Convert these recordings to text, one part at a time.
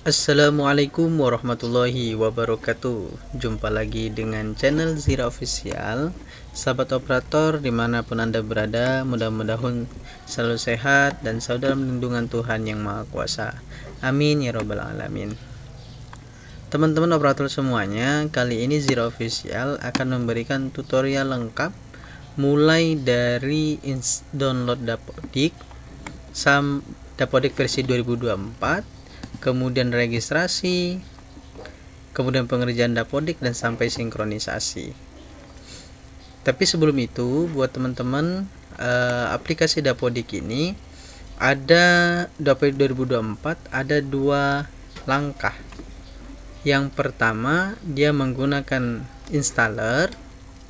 Assalamualaikum warahmatullahi wabarakatuh. Jumpa lagi dengan channel Zira Official. Sahabat operator dimanapun Anda berada, mudah-mudahan selalu sehat dan selalu dalam lindungan Tuhan Yang Maha Kuasa. Amin ya robbal alamin. Teman-teman operator semuanya, kali ini Zira Official akan memberikan tutorial lengkap mulai dari download Dapodik Dapodik versi 2024, kemudian registrasi, kemudian pengerjaan Dapodik dan sampai sinkronisasi. Tapi sebelum itu, buat teman-teman, aplikasi Dapodik ini ada Dapodik 2024 ada dua langkah. Yang pertama, dia menggunakan installer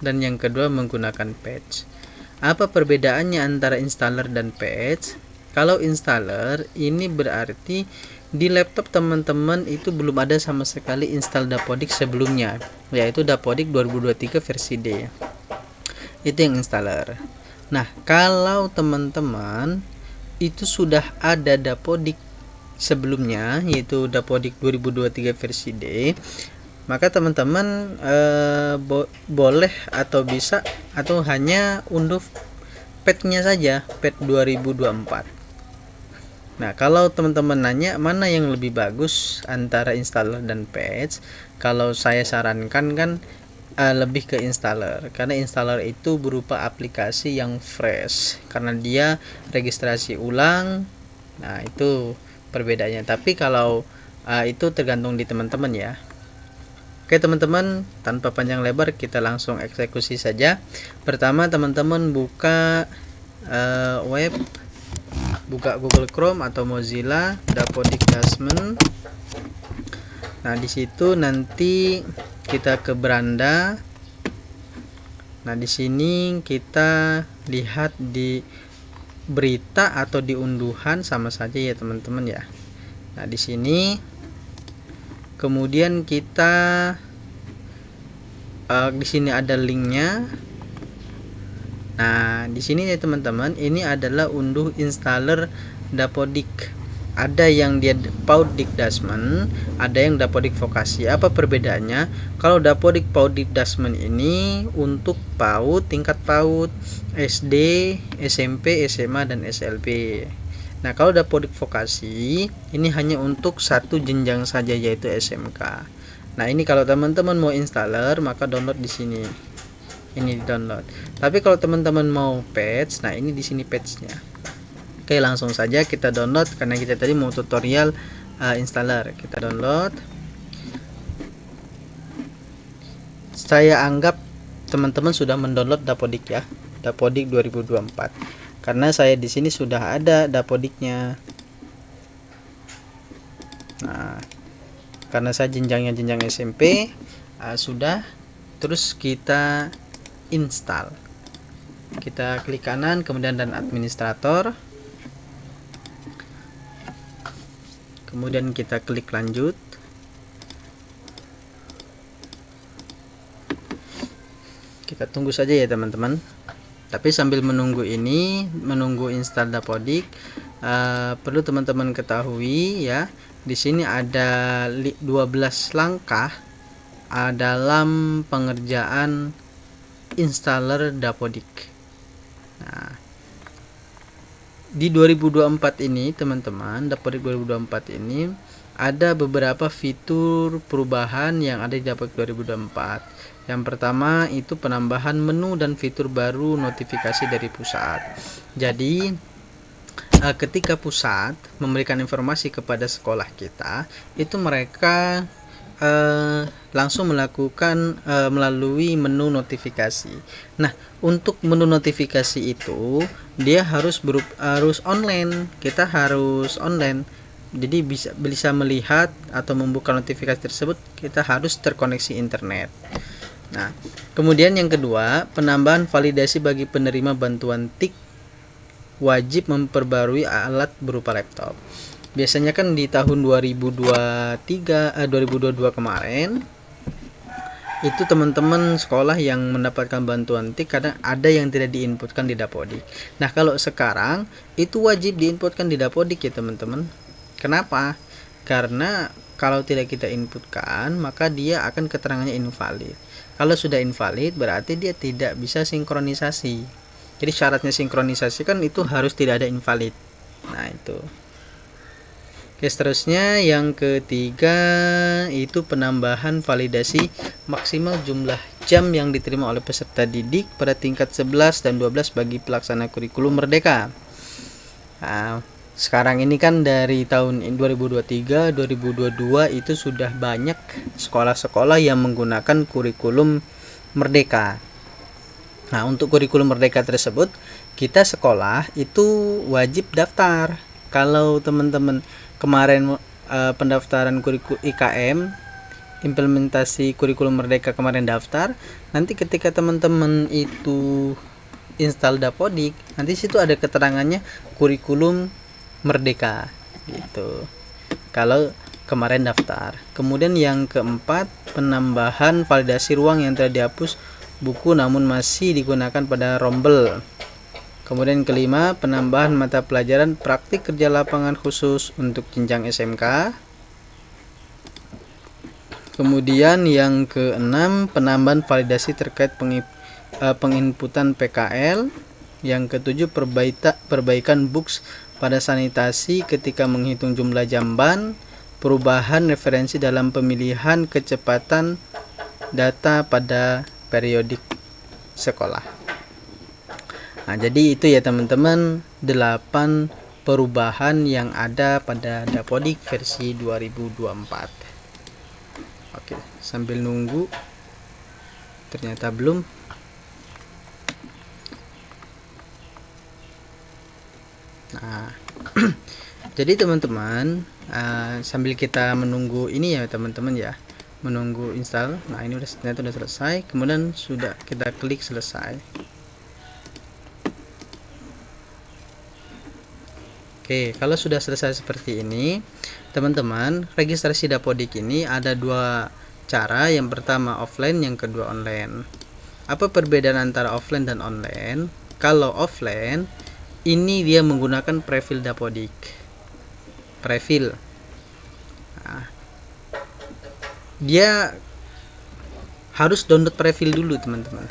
dan yang kedua menggunakan patch. Apa perbedaannya antara installer dan patch? Kalau installer ini berarti di laptop teman-teman itu belum ada sama sekali install Dapodik sebelumnya, yaitu Dapodik 2023 versi D. Itu yang installer. Nah, kalau teman-teman itu sudah ada Dapodik sebelumnya, yaitu Dapodik 2023 versi D, maka teman-teman boleh atau bisa atau hanya unduh patch-nya saja, patch 2024. Nah, kalau teman-teman nanya mana yang lebih bagus antara installer dan patch, kalau saya sarankan kan lebih ke installer, karena installer itu berupa aplikasi yang fresh, karena dia registrasi ulang. Nah, itu perbedaannya. Tapi kalau itu tergantung di teman-teman ya. Oke teman-teman, tanpa panjang lebar kita langsung eksekusi saja. Pertama teman-teman buka web, buka Google Chrome atau Mozilla Dapodik Dasmen. Nah, di situ nanti kita ke beranda. Nah, di sini kita lihat di berita atau di unduhan sama saja ya, teman-teman ya. Nah, di sini kemudian kita di sini ada linknya. Nah, di sini ya teman-teman, ini adalah unduh installer Dapodik. Ada yang dia Dapodik Dasmen, ada yang Dapodik Vokasi. Apa perbedaannya? Kalau Dapodik Dasmen ini untuk PAUD, tingkat PAUD, SD, SMP, SMA dan SLB. Nah, kalau Dapodik Vokasi ini hanya untuk satu jenjang saja, yaitu SMK. Nah, ini kalau teman-teman mau installer maka download di sini. Ini di download. Tapi kalau teman-teman mau patch, nah ini di sini patchnya. Oke, langsung saja kita download karena kita tadi mau tutorial installer. Kita download. Saya anggap teman-teman sudah mendownload Dapodik ya, Dapodik 2024. Karena saya di sini sudah ada Dapodiknya. Nah, karena saya jenjangnya jenjang SMP, sudah. Terus kita install, kita klik kanan kemudian dan administrator, kemudian kita klik lanjut. Kita tunggu saja ya teman-teman. Tapi sambil menunggu ini, menunggu install Dapodik, perlu teman-teman ketahui ya, di sini ada 12 langkah dalam pengerjaan installer Dapodik. Nah, di 2024 ini teman-teman, Dapodik 2024 ini ada beberapa fitur perubahan yang ada di Dapodik 2024. Yang pertama itu penambahan menu dan fitur baru notifikasi dari pusat. Jadi ketika pusat memberikan informasi kepada sekolah kita, itu mereka langsung melakukan melalui menu notifikasi. Nah, untuk menu notifikasi itu dia harus online. Kita harus online. Jadi bisa melihat atau membuka notifikasi tersebut, kita harus terkoneksi internet. Nah, kemudian yang kedua, penambahan validasi bagi penerima bantuan TIK wajib memperbarui alat berupa laptop. Biasanya kan di tahun 2022 kemarin itu teman-teman sekolah yang mendapatkan bantuan TIK kadang ada yang tidak diinputkan di Dapodik. Nah, kalau sekarang itu wajib diinputkan di Dapodik ya teman-teman. Kenapa? karena kalau tidak kita inputkan maka dia akan keterangannya invalid. Kalau sudah invalid berarti dia tidak bisa sinkronisasi. Jadi syaratnya sinkronisasi kan itu harus tidak ada invalid. Nah itu. Oke, seterusnya yang ketiga itu penambahan validasi maksimal jumlah jam yang diterima oleh peserta didik pada tingkat 11 dan 12 bagi pelaksana kurikulum Merdeka. Nah, sekarang ini kan dari tahun 2023 2022 itu sudah banyak sekolah-sekolah yang menggunakan kurikulum Merdeka. Nah, untuk kurikulum Merdeka tersebut kita sekolah itu wajib daftar. Kalau teman-teman kemarin pendaftaran kurikulum IKM implementasi kurikulum Merdeka kemarin daftar, nanti ketika teman-teman itu install Dapodik, nanti situ ada keterangannya kurikulum Merdeka gitu. Kalau kemarin daftar. Kemudian yang keempat, penambahan validasi ruang yang telah dihapus buku namun masih digunakan pada rombel. Kemudian kelima, penambahan mata pelajaran praktik kerja lapangan khusus untuk jenjang SMK. Kemudian yang keenam, penambahan validasi terkait penginputan PKL. Yang ketujuh, perbaikan books pada sanitasi ketika menghitung jumlah jamban. Perubahan referensi dalam pemilihan kecepatan data pada periodik sekolah. Nah, jadi itu ya teman-teman 8 perubahan yang ada pada Dapodik versi 2024. Oke, sambil nunggu ternyata belum. Nah, jadi teman-teman sambil kita menunggu ini ya teman-teman ya, menunggu install. Nah, ini ternyata udah selesai. Kemudian sudah kita klik selesai. Oke, kalau sudah selesai seperti ini, teman-teman, registrasi Dapodik ini ada dua cara. Yang pertama offline, yang kedua online. Apa perbedaan antara offline dan online? Kalau offline, ini dia menggunakan prefil Dapodik. Prefil. Nah, dia harus download prefil dulu, teman-teman.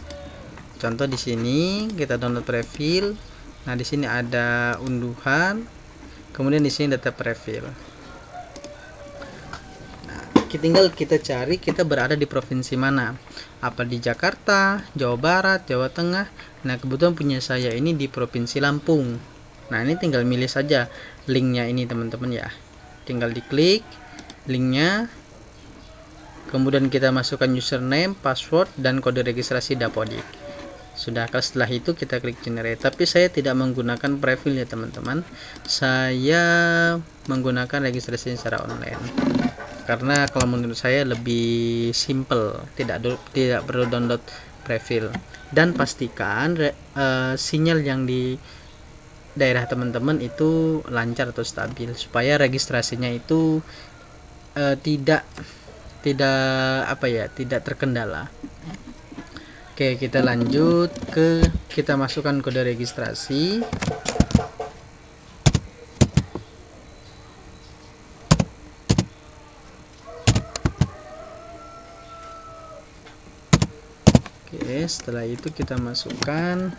Contoh di sini kita download prefil. Nah, di sini ada unduhan. Kemudian di sini data prefil. Nah, tinggal kita cari kita berada di provinsi mana. Apa di Jakarta, Jawa Barat, Jawa Tengah. Nah, kebetulan punya saya ini di Provinsi Lampung. Nah, ini tinggal milih saja linknya ini teman-teman ya. Tinggal diklik linknya. Kemudian kita masukkan username, password, dan kode registrasi Dapodik. Sudah, setelah itu kita klik generate. Tapi saya tidak menggunakan prefil ya teman-teman. Saya menggunakan registrasi secara online. Karena kalau menurut saya lebih simple, tidak perlu download prefil. Dan pastikan sinyal yang di daerah teman-teman itu lancar atau stabil supaya registrasinya itu tidak terkendala. Oke, kita lanjut kita masukkan kode registrasi. Oke, setelah itu kita masukkan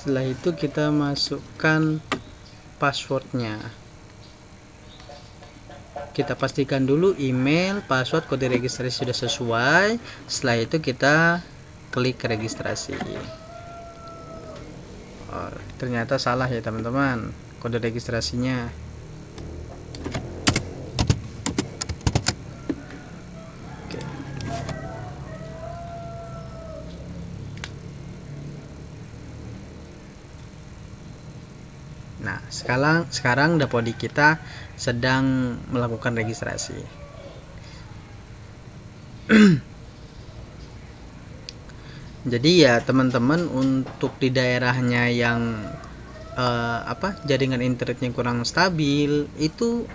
setelah itu kita masukkan passwordnya. Kita pastikan dulu email, password, kode registrasi sudah sesuai. Setelah itu kita klik registrasi. Oh, ternyata salah ya teman-teman kode registrasinya. Oke. Nah, sekarang Dapodik kita sedang melakukan registrasi. Jadi ya teman-teman, untuk di daerahnya yang jaringan internetnya kurang stabil, itu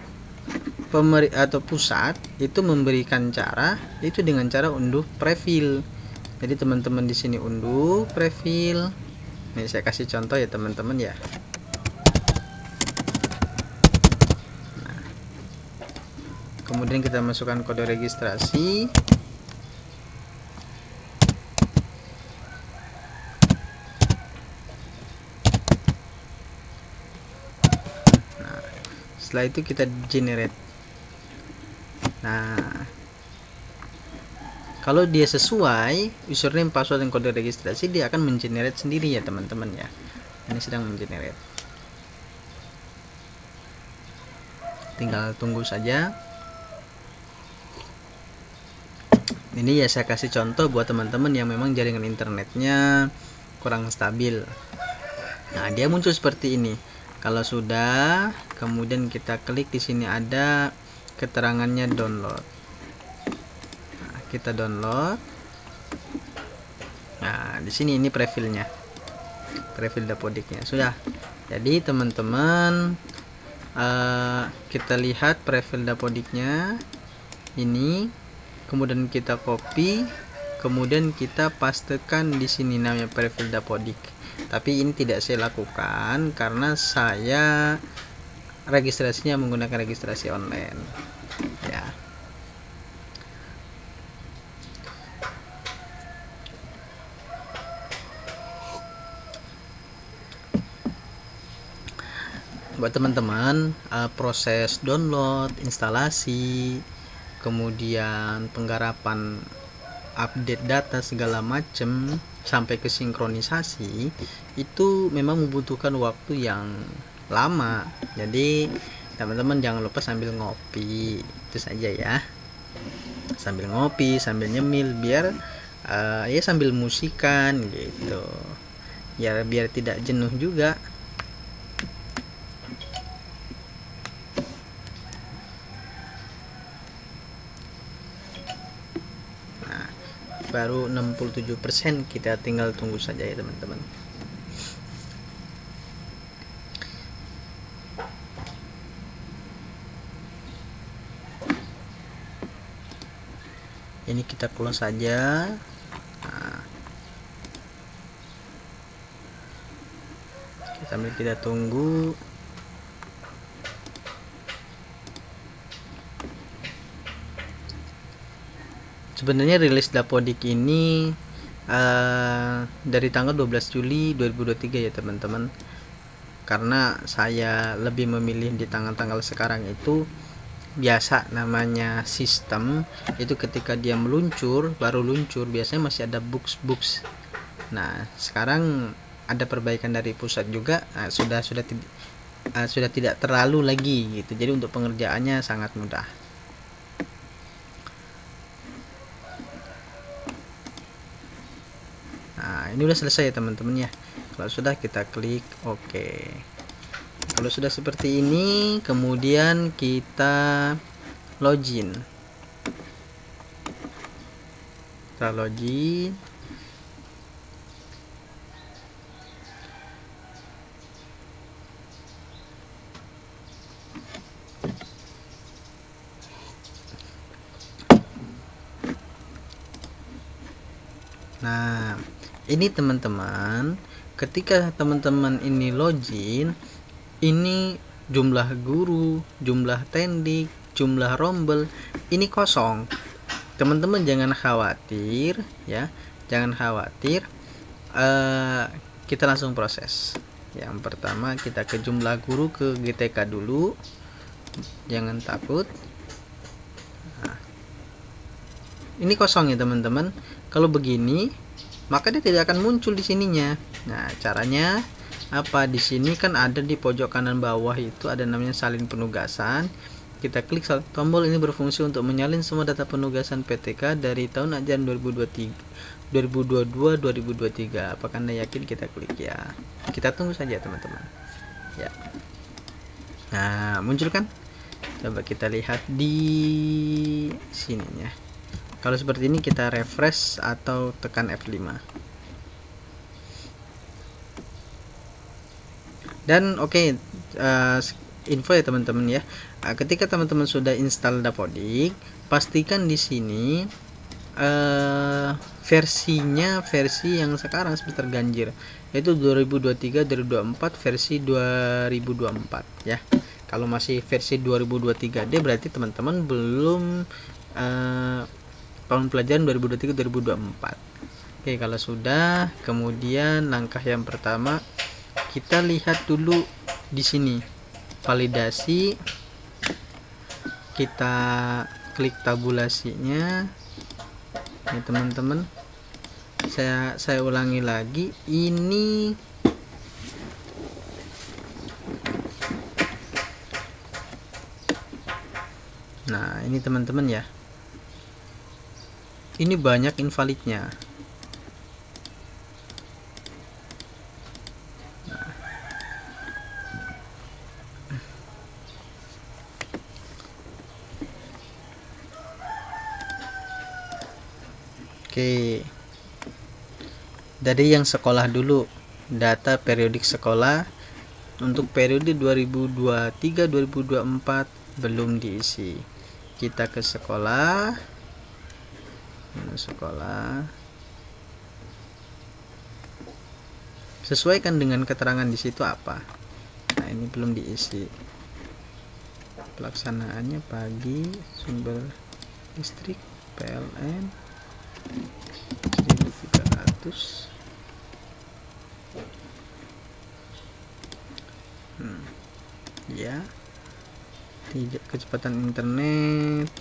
pusat itu memberikan cara itu dengan cara unduh preview. Jadi teman-teman di sini unduh preview. Nih saya kasih contoh ya teman-teman ya. Nah, kemudian kita masukkan kode registrasi. Nah, setelah itu kita generate. Nah, kalau dia sesuai username, password, dan kode registrasi, dia akan mengenerate sendiri ya teman-teman ya. Ini sedang mengenerate. Tinggal tunggu saja. Ini ya saya kasih contoh buat teman-teman yang memang jaringan internetnya kurang stabil. Nah, dia muncul seperti ini. Kalau sudah, kemudian kita klik di sini ada keterangannya download. Nah, kita download. Nah, di sini ini profilnya, profil Dapodiknya sudah. Jadi teman-teman, kita lihat profil Dapodiknya ini, kemudian kita copy, kemudian kita pastekan di sini namanya profil Dapodik. Tapi ini tidak saya lakukan karena saya registrasinya menggunakan registrasi online ya. Buat teman-teman, proses download, instalasi, kemudian penggarapan update data segala macam sampai ke sinkronisasi itu memang membutuhkan waktu yang lama. Jadi teman-teman jangan lupa sambil ngopi, itu saja ya, sambil ngopi, sambil nyemil, biar ya sambil musikan gitu ya, biar tidak jenuh juga. Nah, baru 67%, kita tinggal tunggu saja ya teman-teman. Ini kita close saja. Nah, sambil kita tunggu. Sebenarnya rilis Dapodik ini dari tanggal 12 Juli 2023 ya teman-teman. Karena saya lebih memilih di tanggal-tanggal sekarang itu, biasa namanya sistem itu ketika dia meluncur, baru luncur biasanya masih ada bugs. Nah, sekarang ada perbaikan dari pusat juga, sudah tidak terlalu lagi gitu. Jadi untuk pengerjaannya sangat mudah. Nah, ini udah selesai ya teman-teman ya. Kalau sudah, kita klik OK. Kalau sudah seperti ini, kemudian kita login. Kita login. Nah, ini teman-teman, ketika teman-teman ini login, ini jumlah guru, jumlah tendik, jumlah rombel ini kosong. Teman-teman jangan khawatir ya, jangan khawatir. Kita langsung proses. Yang pertama kita ke jumlah guru, ke GTK dulu, jangan takut. Nah, ini kosong ya teman-teman. Kalau begini maka dia tidak akan muncul di sininya. Nah, caranya apa? Di sini kan ada di pojok kanan bawah itu ada namanya salin penugasan. Kita klik tombol ini, berfungsi untuk menyalin semua data penugasan PTK dari tahun ajaran 2022-2023. Apakah Anda yakin? Kita klik ya. Kita tunggu saja teman-teman. Ya. Nah, muncul kan? Coba kita lihat di sininya. Kalau seperti ini kita refresh atau tekan F5. Dan oke, info ya teman-teman ya. Ketika teman-teman sudah install Dapodik, pastikan di sini versinya versi yang sekarang sebentar ganjil, yaitu 2023 2024 versi 2024 ya. Kalau masih versi 2023D berarti teman-teman belum tahun pelajaran 2023 2024. Oke, kalau sudah, kemudian langkah yang pertama kita lihat dulu di sini validasi, kita klik tabulasinya ya teman-teman. Saya ulangi lagi, ini nah ini teman-teman ya, ini banyak invalidnya. Oke, dari yang sekolah dulu, data periodik sekolah untuk periode 2023-2024 belum diisi. Kita ke sekolah, sesuaikan dengan keterangan di situ apa. Nah, ini belum diisi. Pelaksanaannya pagi, sumber listrik PLN 1300. Ya, tidak kecepatan internet.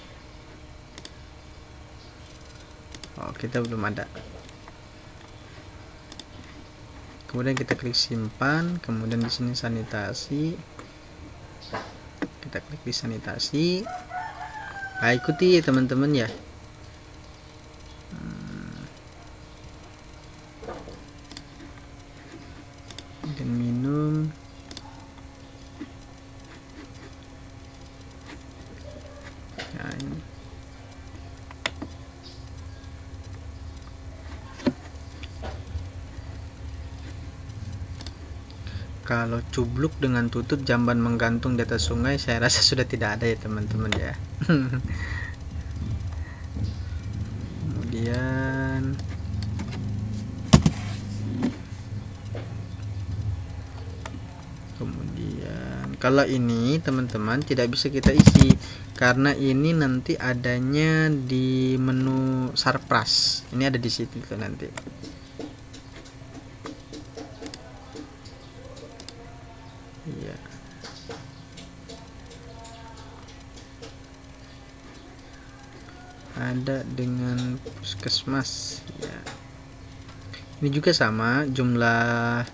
Oh, kita belum ada. Kemudian kita klik simpan, kemudian di sini sanitasi. Kita klik di sanitasi. Nah, ikuti teman-teman ya. Dan minum. Nah, ini. Kalau cubluk dengan tutup jamban menggantung di atas sungai, saya rasa sudah tidak ada ya teman-teman ya. Kemudian kalau ini teman-teman tidak bisa kita isi karena ini nanti adanya di menu Sarpras. Ini ada di situ tuh nanti. Iya. Ada dengan puskesmas ya. Ini juga sama, jumlah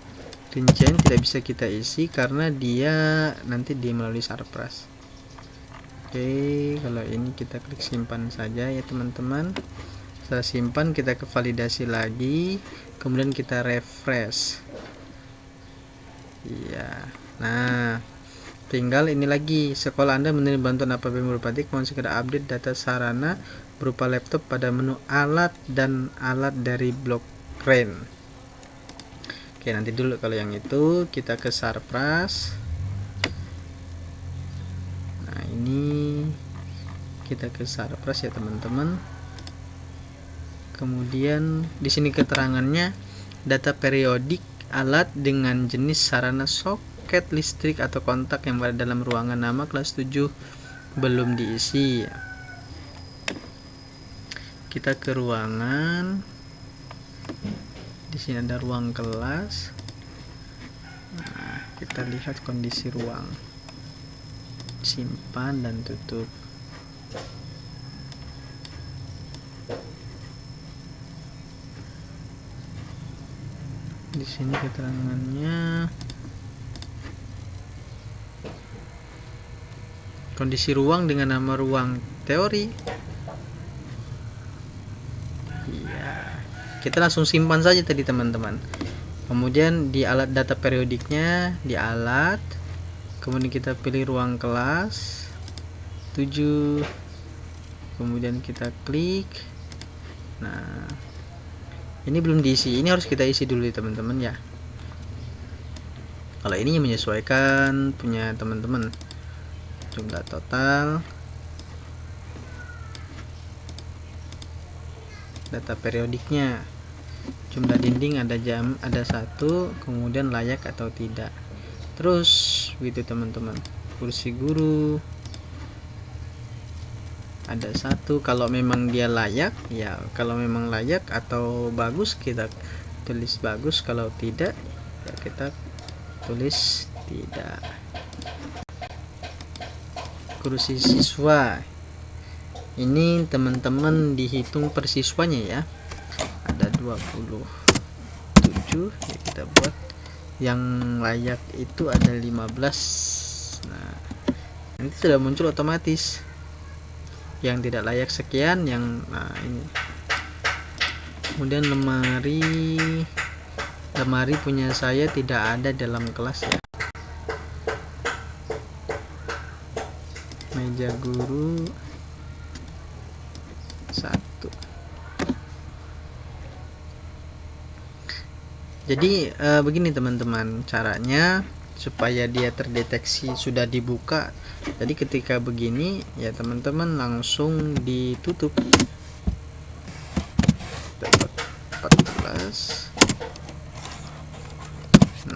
rincian tidak bisa kita isi karena dia nanti di melalui Sarpras. Oke, kalau ini kita klik simpan saja ya teman-teman. Setelah simpan kita ke validasi lagi, kemudian kita refresh. Iya. Nah, tinggal ini lagi, sekolah Anda menerima bantuan APBN berupa TIK, mohon segera update data sarana berupa laptop pada menu alat dan alat dari blok RAN. Oke, nanti dulu kalau yang itu kita ke Sarpras. Nah, ini kita ke Sarpras ya teman-teman. Kemudian di sini keterangannya data periodik alat dengan jenis sarana soket listrik atau kontak yang berada dalam ruangan nama kelas 7 belum diisi. Kita ke ruangan. Di sini ada ruang kelas. Nah, kita lihat kondisi ruang. Simpan dan tutup. Di sini keterangannya kondisi ruang dengan nama ruang teori. Iya, kita langsung simpan saja tadi teman-teman. Kemudian di alat data periodiknya, di alat, kemudian kita pilih ruang kelas 7, kemudian kita klik. Nah, ini belum diisi, ini harus kita isi dulu teman-teman ya. Kalau ini menyesuaikan punya teman-teman. Jumlah total, data periodiknya, jumlah dinding ada jam, ada 1, kemudian layak atau tidak. Terus gitu teman-teman. Kursi guru ada 1, kalau memang dia layak ya, kalau memang layak atau bagus kita tulis bagus, kalau tidak ya kita tulis tidak. Kursi siswa ini teman-teman dihitung per siswanya ya, ada 27 ya, kita buat yang layak itu ada 15. Nah nanti sudah muncul otomatis yang tidak layak sekian, yang nah ini. Kemudian lemari punya saya tidak ada dalam kelas ya. Meja guru 1. Jadi begini teman-teman caranya supaya dia terdeteksi sudah dibuka. Jadi ketika begini ya teman-teman langsung ditutup. 14 6 9.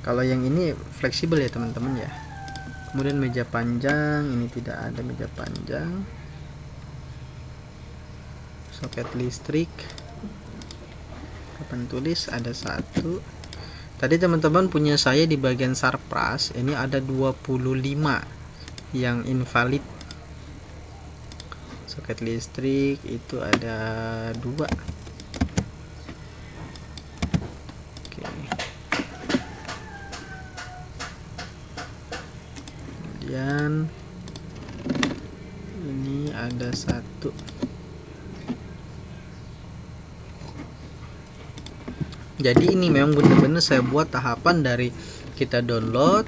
Kalau yang ini fleksibel ya teman-teman ya. Kemudian meja panjang, ini tidak ada meja panjang. Soket listrik, papan tulis ada 1. Tadi teman-teman punya saya di bagian sarpras ini ada 25 yang invalid. Soket listrik itu ada 2. Oke. Kemudian ini ada 1. Jadi ini memang benar-benar saya buat tahapan dari kita download,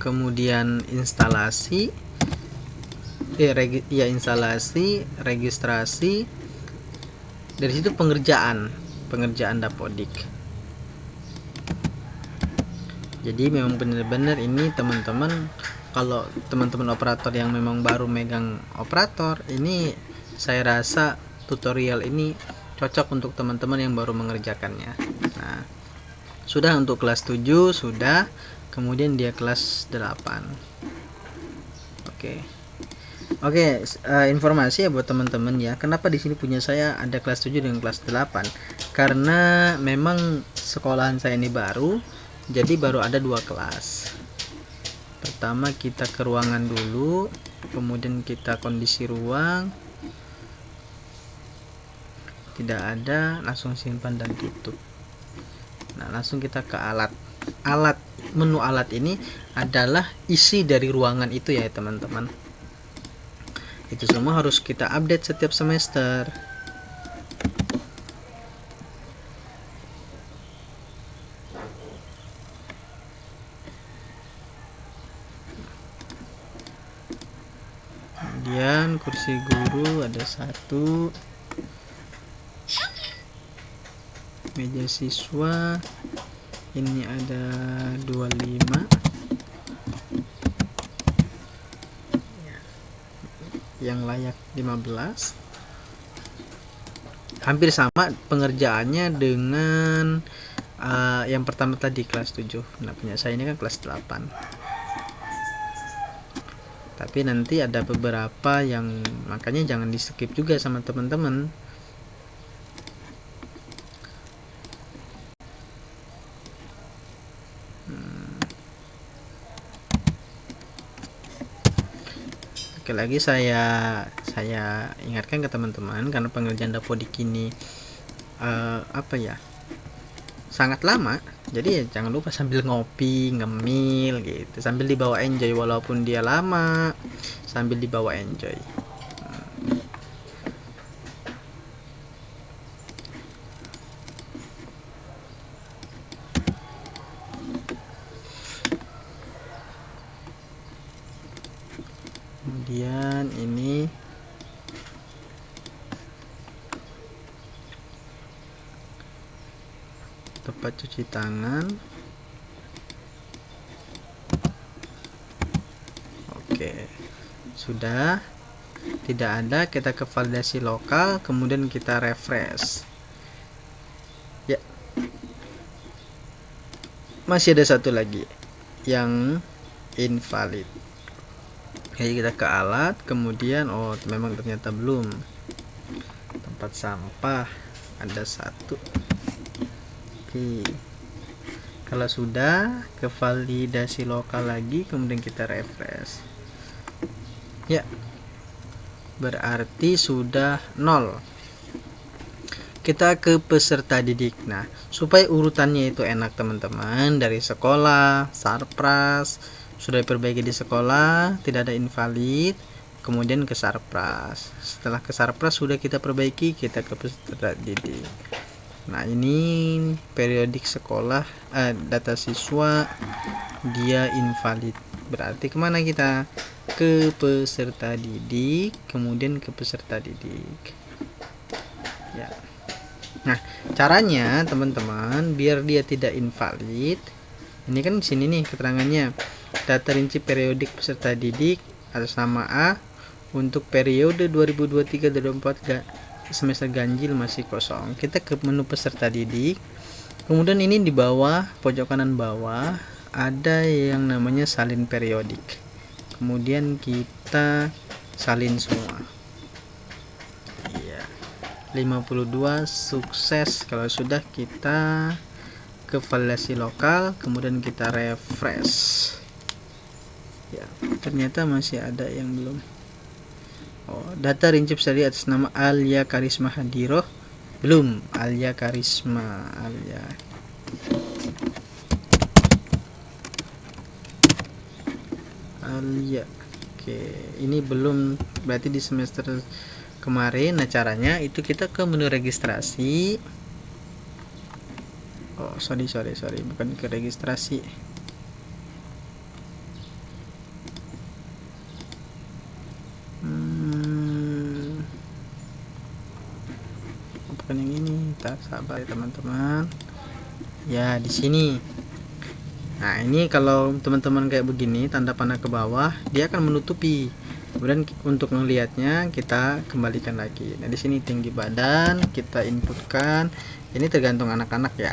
kemudian instalasi, instalasi, registrasi, dari situ pengerjaan dapodik. Jadi memang benar-benar ini teman-teman, kalau teman-teman operator yang memang baru megang operator ini, saya rasa tutorial ini cocok untuk teman-teman yang baru mengerjakannya. Nah sudah untuk kelas 7 sudah, kemudian dia kelas 8. Oke, informasi ya buat teman-teman ya, kenapa di sini punya saya ada kelas 7 dan kelas 8, karena memang sekolahan saya ini baru, jadi baru ada 2 kelas. Pertama kita ke ruangan dulu, kemudian kita kondisi ruang, tidak ada, langsung simpan dan tutup. Nah langsung kita ke alat. Menu alat ini adalah isi dari ruangan itu ya teman-teman. Itu semua harus kita update setiap semester. Kemudian kursi guru ada 1. Meja siswa ini ada 25. Yang layak 15. Hampir sama pengerjaannya dengan yang pertama tadi kelas 7. Nah punya saya ini kan kelas 8. Tapi nanti ada beberapa yang makanya jangan di skip juga sama teman-teman. Oke, lagi saya ingatkan ke teman-teman, karena pengerjaan dapodik ini sangat lama, jadi ya jangan lupa sambil ngopi, ngemil gitu, sambil dibawa enjoy, walaupun dia lama, sambil dibawa enjoy. Kemudian ini tempat cuci tangan. Oke, sudah tidak ada, kita ke validasi lokal, kemudian kita refresh. Ya, masih ada satu lagi yang invalid. Jadi kita ke alat, kemudian memang ternyata belum. Tempat sampah ada satu. Oke, kalau sudah, ke validasi lokal lagi, kemudian kita refresh. Ya, berarti sudah 0. Kita ke peserta didik. Nah, supaya urutannya itu enak teman-teman, dari sekolah, sarpras, sudah diperbaiki di sekolah, tidak ada invalid, kemudian ke sarpras. Setelah ke sarpras sudah kita perbaiki, kita ke peserta didik. Nah, ini periodik sekolah, data siswa dia invalid. Berarti kemana kita? Ke peserta didik, kemudian ke peserta didik. Ya. Nah, caranya teman-teman biar dia tidak invalid, ini kan di sini nih keterangannya. Data rinci periodik peserta didik atas nama A untuk periode 2023-2024 semester ganjil masih kosong. Kita ke menu peserta didik. Kemudian ini di bawah, pojok kanan bawah ada yang namanya salin periodik. Kemudian kita salin semua. Iya. 52 sukses. Kalau sudah, kita ke validasi lokal, kemudian kita refresh. Ya, ternyata masih ada yang belum. Data rinci tadi atas nama Alia Karisma Hadiroh. Belum, Alia Karisma, Alia. Oke, ini belum, berarti di semester kemarin. Nah, caranya itu kita ke menu registrasi. Sorry, bukan ke registrasi. Bukan yang ini. Sabar ya teman-teman. Ya, di sini. Nah, ini kalau teman-teman kayak begini, tanda panah ke bawah, dia akan menutupi. Kemudian untuk melihatnya kita kembalikan lagi. Nah, di sini tinggi badan kita inputkan. Ini tergantung anak-anak ya.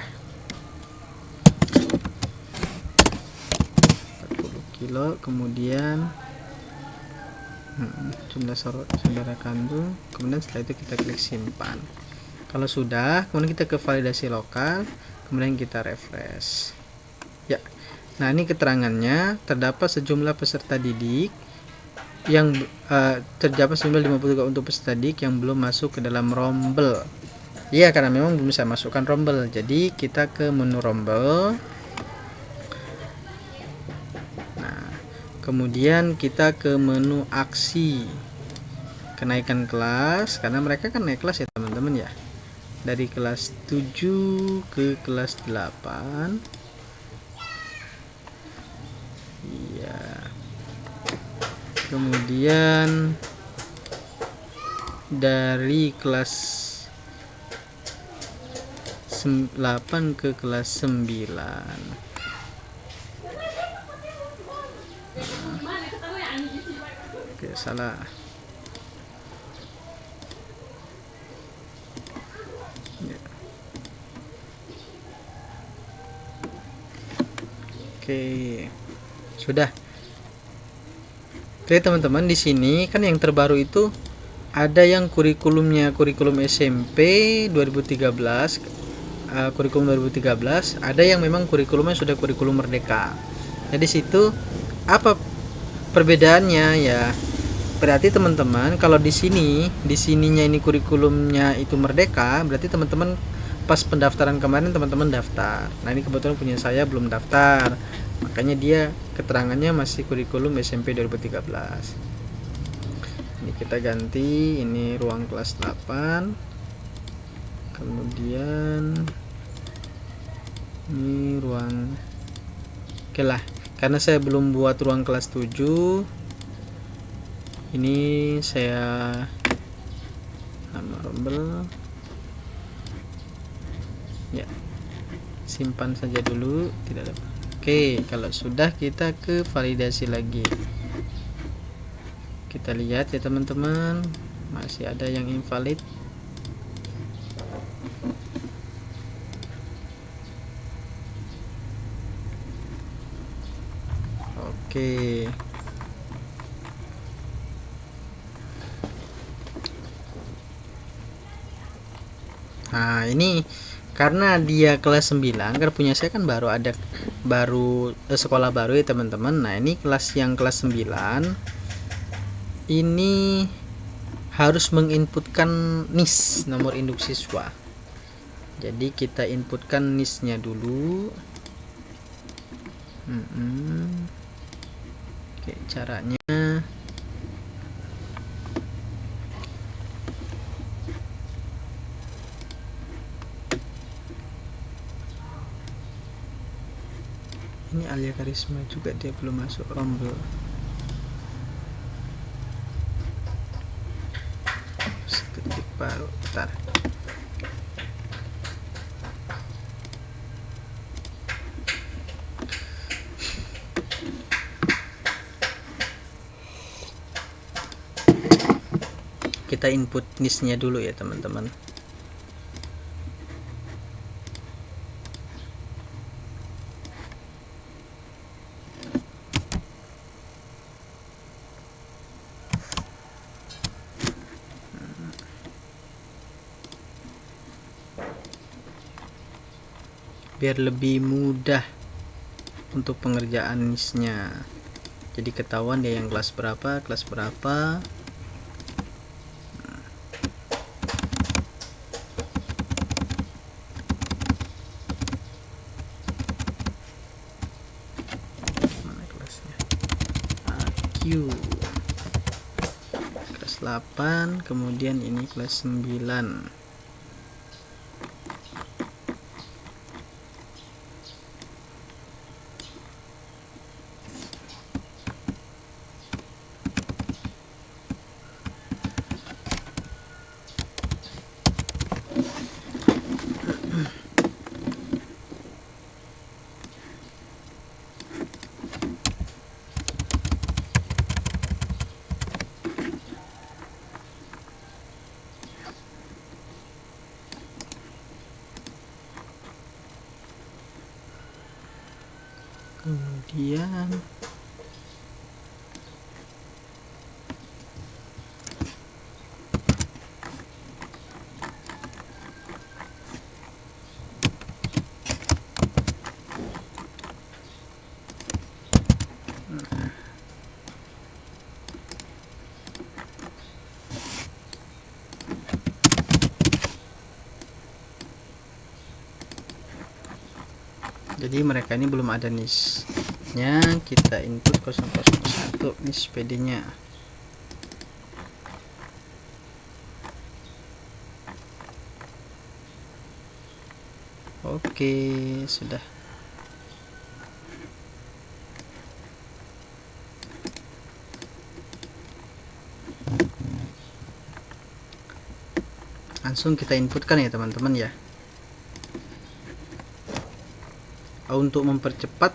40 kilo, kemudian jumlah saudara kandung, kemudian setelah itu kita klik simpan. Kalau sudah, kemudian kita ke validasi lokal, kemudian kita refresh. Ya. Nah, ini keterangannya, terdapat sejumlah peserta didik yang terdapat sejumlah 53 untuk peserta didik yang belum masuk ke dalam rombel. Iya, karena memang belum bisa masukkan rombel. Jadi kita ke menu rombel. Nah, kemudian kita ke menu aksi kenaikan kelas, karena mereka kan naik kelas ya teman-teman ya. Dari kelas 7 ke kelas 8. Iya. Kemudian dari kelas 8 ke kelas 9. Oke, salah. Ya. Oke. Sudah. Oke teman-teman, di sini kan yang terbaru itu ada yang kurikulum SMP 2013, kurikulum 2013, ada yang memang kurikulumnya sudah kurikulum merdeka. Nah, di situ apa perbedaannya ya? Berarti teman-teman kalau di sininya ini kurikulumnya itu merdeka, berarti teman-teman pas pendaftaran kemarin teman-teman daftar. Nah, ini kebetulan punya saya belum daftar. Makanya dia keterangannya masih kurikulum SMP 2013. Ini kita ganti, ini ruang kelas 8. Kemudian ini ruang. Oke lah, karena saya belum buat ruang kelas 7. Ini saya nama rombel. Ya. simpan saja dulu, tidak ada. Oke, kalau sudah kita ke validasi lagi. Kita lihat ya teman-teman, masih ada yang invalid. Oke. Nah, ini karena dia kelas 9, karena punya saya kan baru ada sekolah baru ya teman-teman. Nah, ini kelas 9 ini harus menginputkan NIS, nomor induk siswa. Jadi kita inputkan NIS-nya dulu. Oke, caranya ini Alia Karisma juga, dia belum masuk rombel. Seketik baru, bentar. Kita input NIS-nya dulu ya teman-teman. Biar lebih mudah untuk pengerjaan NIS-nya. Jadi ketahuan dia yang kelas berapa, mana kelasnya? AQ kelas 8, kemudian ini kelas 9. Kemudian jadi mereka ini belum ada NIS nya, kita input 001 NIS PD nya. Oke, sudah. Langsung kita inputkan ya teman-teman ya. Untuk mempercepat,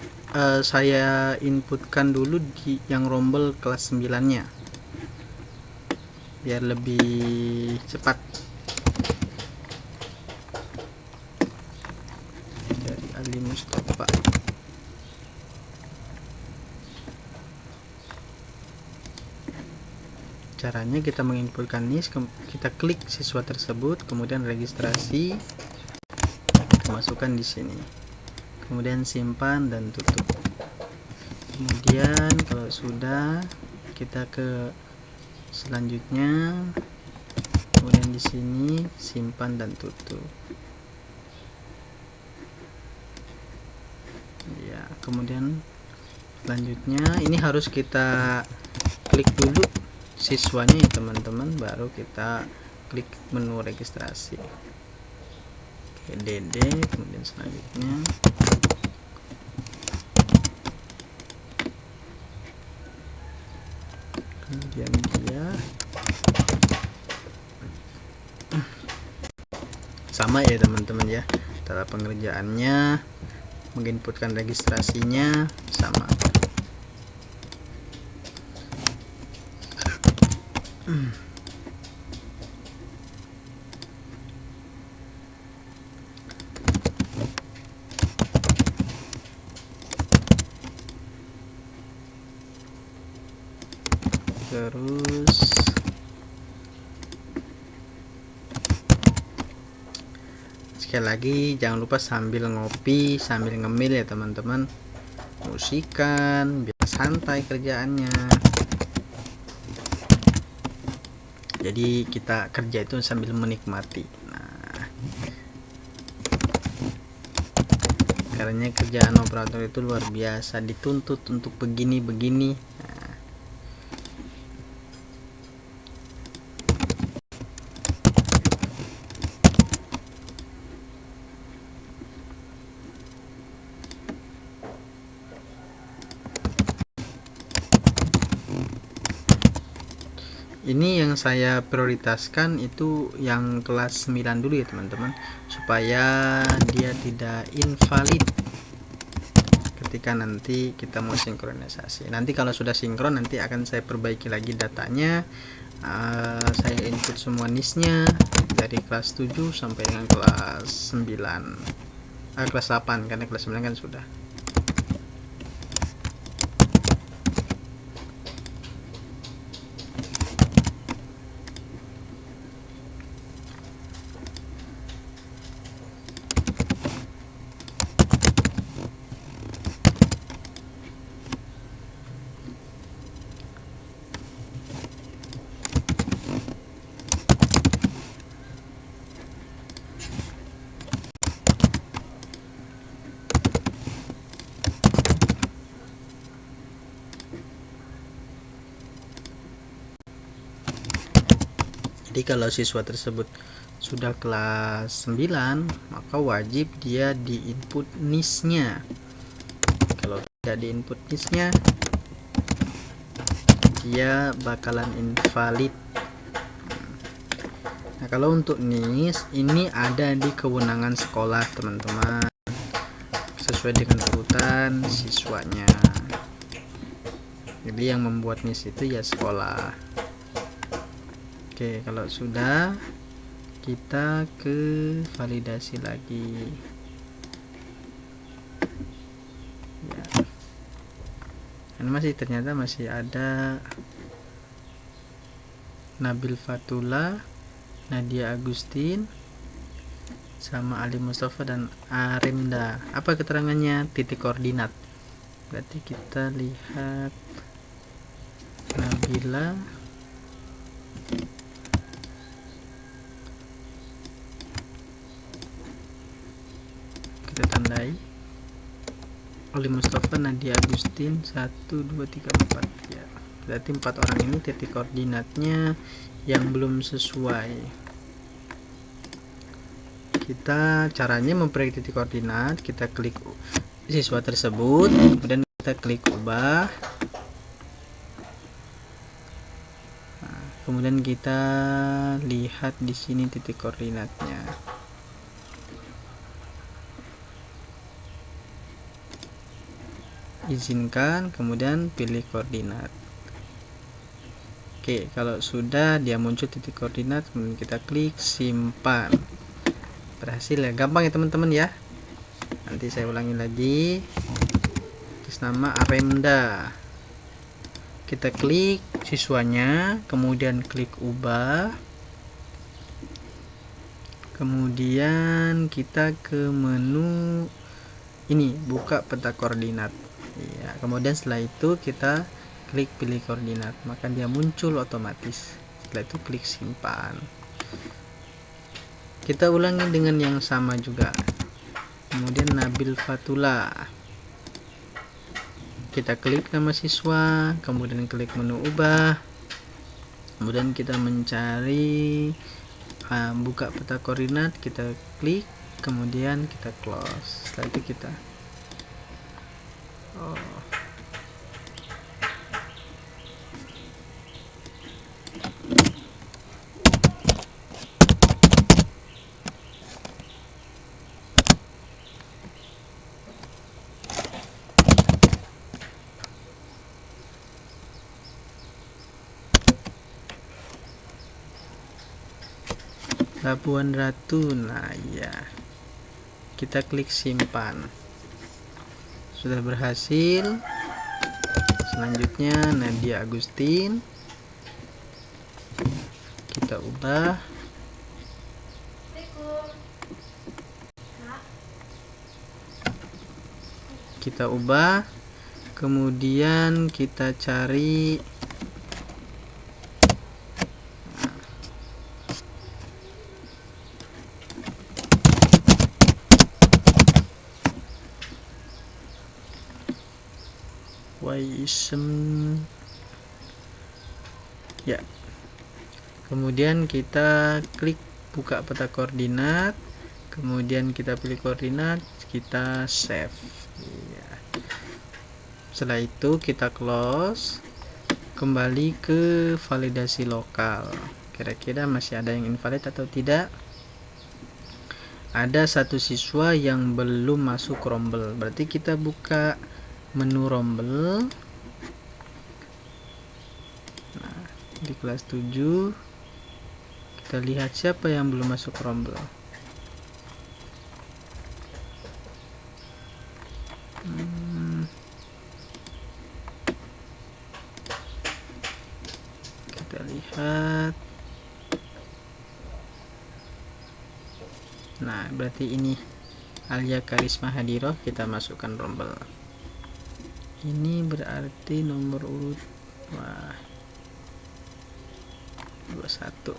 saya inputkan dulu di yang rombel kelas 9 nya biar lebih cepat. Dari Ali Mustafa. Caranya kita menginputkan NIS, kita klik siswa tersebut, kemudian registrasi, kita masukkan di sini, kemudian simpan dan tutup. Kemudian kalau sudah, kita ke selanjutnya, kemudian di sini simpan dan tutup. Ya, kemudian selanjutnya ini harus kita klik dulu siswanya ya teman-teman, baru kita klik menu registrasi. Oke, DD, kemudian selanjutnya kemudian dia sama ya teman-teman ya. Setelah pengerjaannya, menginputkan registrasinya sama. Terus sekali lagi jangan lupa sambil ngopi sambil ngemil ya teman-teman, musikan biar santai kerjaannya. Jadi kita kerja itu sambil menikmati. Nah, karena kerjaan operator itu luar biasa, dituntut untuk begini-begini. Ini yang saya prioritaskan itu yang kelas 9 dulu ya teman-teman, supaya dia tidak invalid ketika nanti kita mau sinkronisasi. Nanti kalau sudah sinkron nanti akan saya perbaiki lagi datanya. Saya input semua NIS-nya dari kelas 7 sampai dengan kelas 9, kelas 8, karena kelas 9 kan sudah. Jadi kalau siswa tersebut sudah kelas 9, maka wajib dia di input NIS-nya. Kalau tidak di input NIS-nya, dia bakalan invalid. Nah, kalau untuk NIS ini ada di kewenangan sekolah teman-teman, sesuai dengan urutan siswanya. Jadi yang membuat NIS itu ya sekolah. Oke, kalau sudah, kita ke validasi lagi ya. Dan ternyata masih ada Nabil Fatullah, Nadia Agustin, sama Ali Mustafa dan Aremda. Apa keterangannya? Titik koordinat. Berarti kita lihat Nabila, kita tandai. Ali Mustafa, Nadia Agustin, 1, 2, 3, 4 ya. Berarti 4 orang ini titik koordinatnya yang belum sesuai. Kita caranya memperbaiki titik koordinat, kita klik siswa tersebut, kemudian kita klik ubah. Nah, kemudian kita lihat di sini titik koordinatnya. Izinkan, kemudian pilih koordinat. Oke, kalau sudah dia muncul titik koordinat, kemudian kita klik simpan. Berhasil ya, gampang ya teman-teman ya. Nanti saya ulangi lagi. Terus nama Aremda, kita klik siswanya, kemudian klik ubah, kemudian kita ke menu ini, buka peta koordinat ya. Kemudian setelah itu kita klik pilih koordinat, maka dia muncul otomatis. Setelah itu klik simpan. Kita ulangi dengan yang sama juga. Kemudian Nabil Fatullah, kita klik nama siswa, kemudian klik menu ubah, kemudian kita mencari buka peta koordinat, kita klik, kemudian kita close. Setelah itu kita Labuan Ratu. Nah ya, kita klik simpan. Sudah berhasil. Selanjutnya Nadia Agustin, kita ubah. Kemudian kita cari Waisem ya. Kemudian kita klik buka peta koordinat, kemudian kita pilih koordinat, kita save ya. Setelah itu kita close, kembali ke validasi lokal. Kira-kira masih ada yang invalid atau tidak? Ada satu siswa yang belum masuk rombel, berarti kita buka menu rombel. Nah, di kelas 7 kita lihat siapa yang belum masuk rombel. Kita lihat. Nah, berarti ini Alia Karisma Hadiroh, kita masukkan rombel. Ini berarti nomor urut 21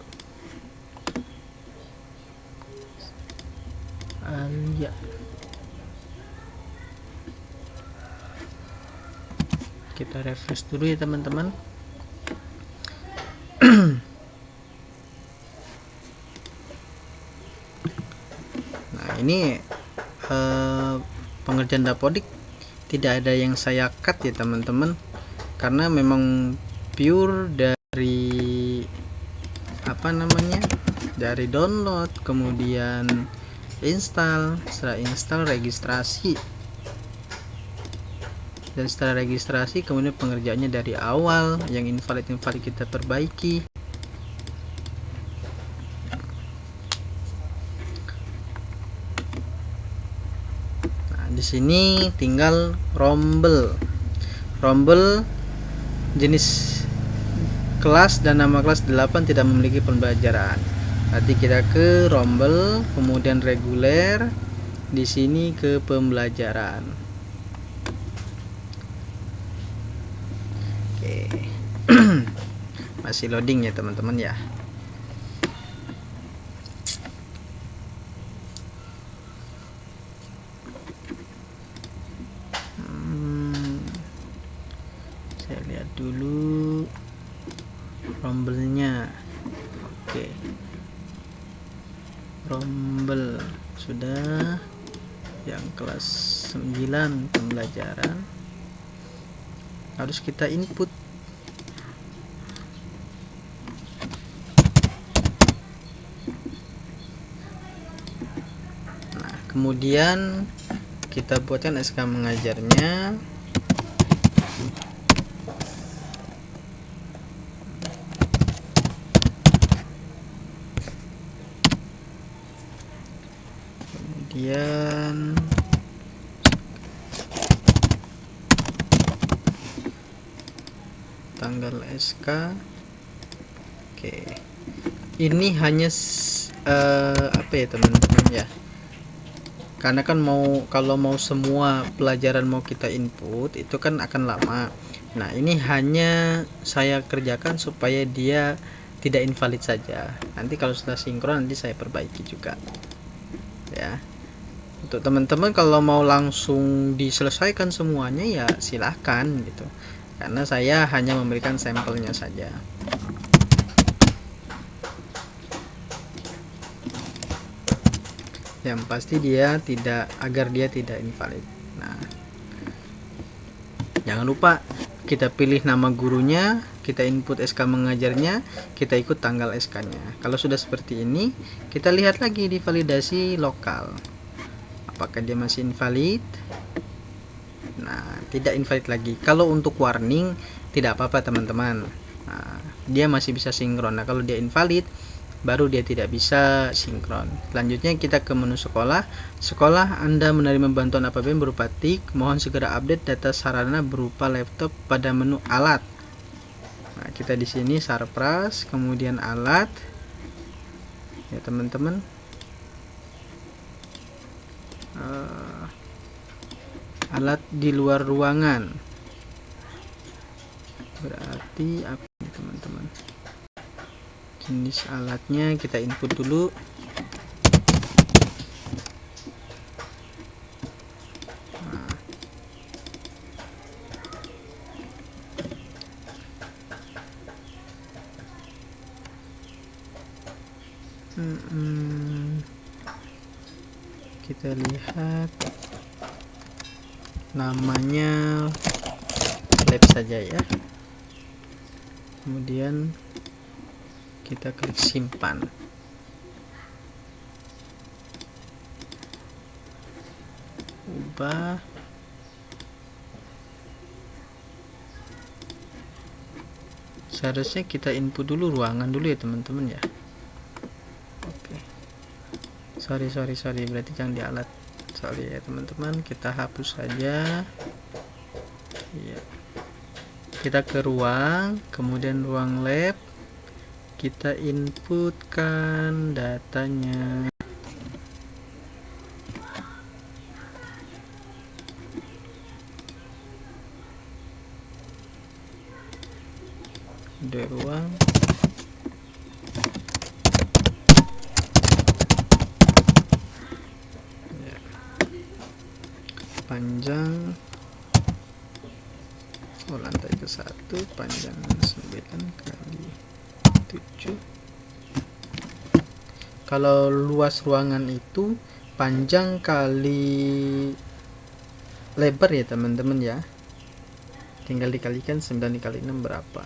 Alia. Kita refresh dulu ya teman-teman. Nah ini pengerjaan dapodik tidak ada yang saya cut ya teman-teman, karena memang pure dari dari download, kemudian install, setelah install registrasi, dan setelah registrasi kemudian pengerjaannya dari awal, yang invalid kita perbaiki. Di sini tinggal rombel jenis kelas dan nama kelas 8 tidak memiliki pembelajaran. Nanti kita ke rombel, kemudian reguler, di sini ke pembelajaran. Oke. Masih loading ya teman-teman ya. Saya lihat dulu rombelnya. Oke, rombel sudah, yang kelas 9 pembelajaran harus kita input. Nah, kemudian kita buatkan SK mengajarnya. Kemudian tanggal SK. Oke, ini hanya apa ya teman-teman ya, karena kan kalau mau semua pelajaran mau kita input itu kan akan lama. Nah, ini hanya saya kerjakan supaya dia tidak invalid saja. Nanti kalau sudah sinkron nanti saya perbaiki juga ya. Untuk teman-teman kalau mau langsung diselesaikan semuanya ya silahkan gitu, karena saya hanya memberikan sampelnya saja. Yang pasti agar dia tidak invalid. Nah, jangan lupa kita pilih nama gurunya, kita input SK mengajarnya, kita ikut tanggal SK nya. Kalau sudah seperti ini, kita lihat lagi di validasi lokal apakah dia masih invalid. Nah, tidak invalid lagi. Kalau untuk warning tidak apa-apa teman-teman. Nah, dia masih bisa sinkron. Nah, kalau dia invalid baru dia tidak bisa sinkron. Selanjutnya kita ke menu sekolah. Sekolah Anda menerima bantuan APBN berupa tik, mohon segera update data sarana berupa laptop pada menu alat. Nah, kita di sini sarpras, kemudian alat. Ya teman-teman. Alat di luar ruangan. Berarti apa nih teman-teman? Jenis alatnya kita input dulu. Kita lihat namanya lab saja ya, kemudian kita klik simpan. Ubah. Seharusnya kita input dulu ruangan dulu ya teman-teman ya. Oke. Sorry, berarti jangan di alat. Sorry ya teman-teman, kita hapus saja. Iya. Kita ke ruang, kemudian ruang lab. Kita inputkan datanya. Di ruang ya. Panjang lantai ke 1, panjang 9 kali 7. Kalau luas ruangan itu panjang kali lebar ya teman-teman ya, tinggal dikalikan 9 dikali 6 berapa.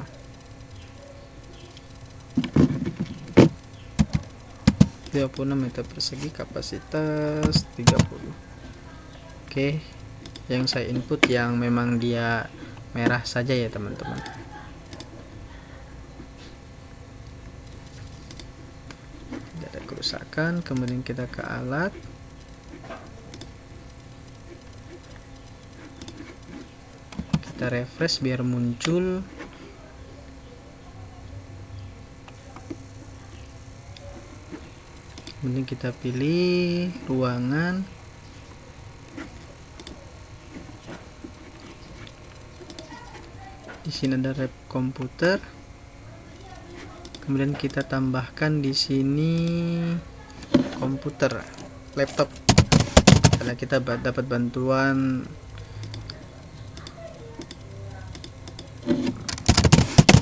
Dia 26 meter persegi, kapasitas 30. Oke, yang saya input yang memang dia merah saja ya teman-teman. Tidak ada kerusakan. Kemudian kita ke alat. Kita refresh biar muncul. Kemudian kita pilih ruangan. Di sini ada rep komputer. Kemudian kita tambahkan di sini komputer, laptop. Karena kita dapat bantuan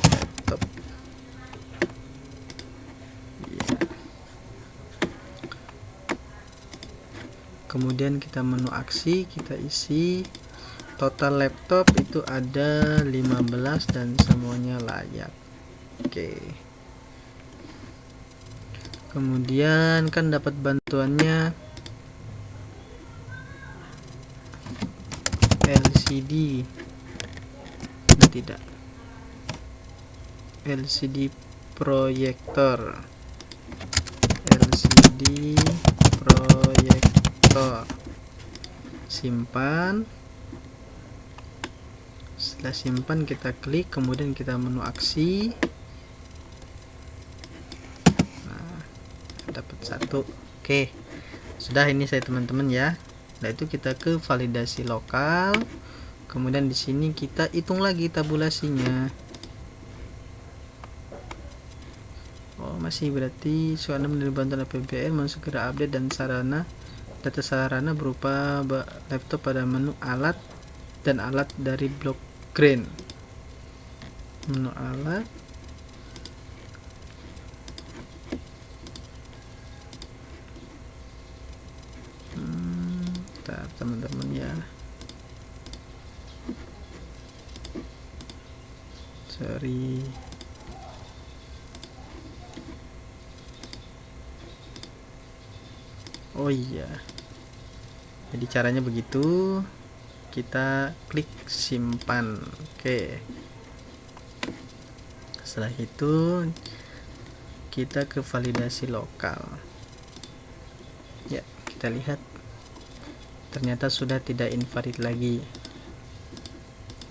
laptop. Ya. Kemudian kita menu aksi, kita isi. Total laptop itu ada 15 dan semuanya layak. Oke. Kemudian kan dapat bantuannya LCD. Nah, tidak. LCD proyektor. LCD proyektor. Simpan. Setelah simpan kita klik, kemudian kita menu aksi. Nah, dapat 1. Oke, sudah ini saya teman-teman ya. Nah, itu kita ke validasi lokal. Kemudian di sini kita hitung lagi tabulasinya. Oh, masih berarti Anda menerima bantuan APBN, mau segera update dan data sarana berupa laptop pada menu alat dan alat dari blok green. Menu alat, teman-teman ya. Sorry. Oh iya, jadi caranya begitu. Kita klik simpan. Oke, setelah itu kita ke validasi lokal. Ya, kita lihat ternyata sudah tidak invalid lagi.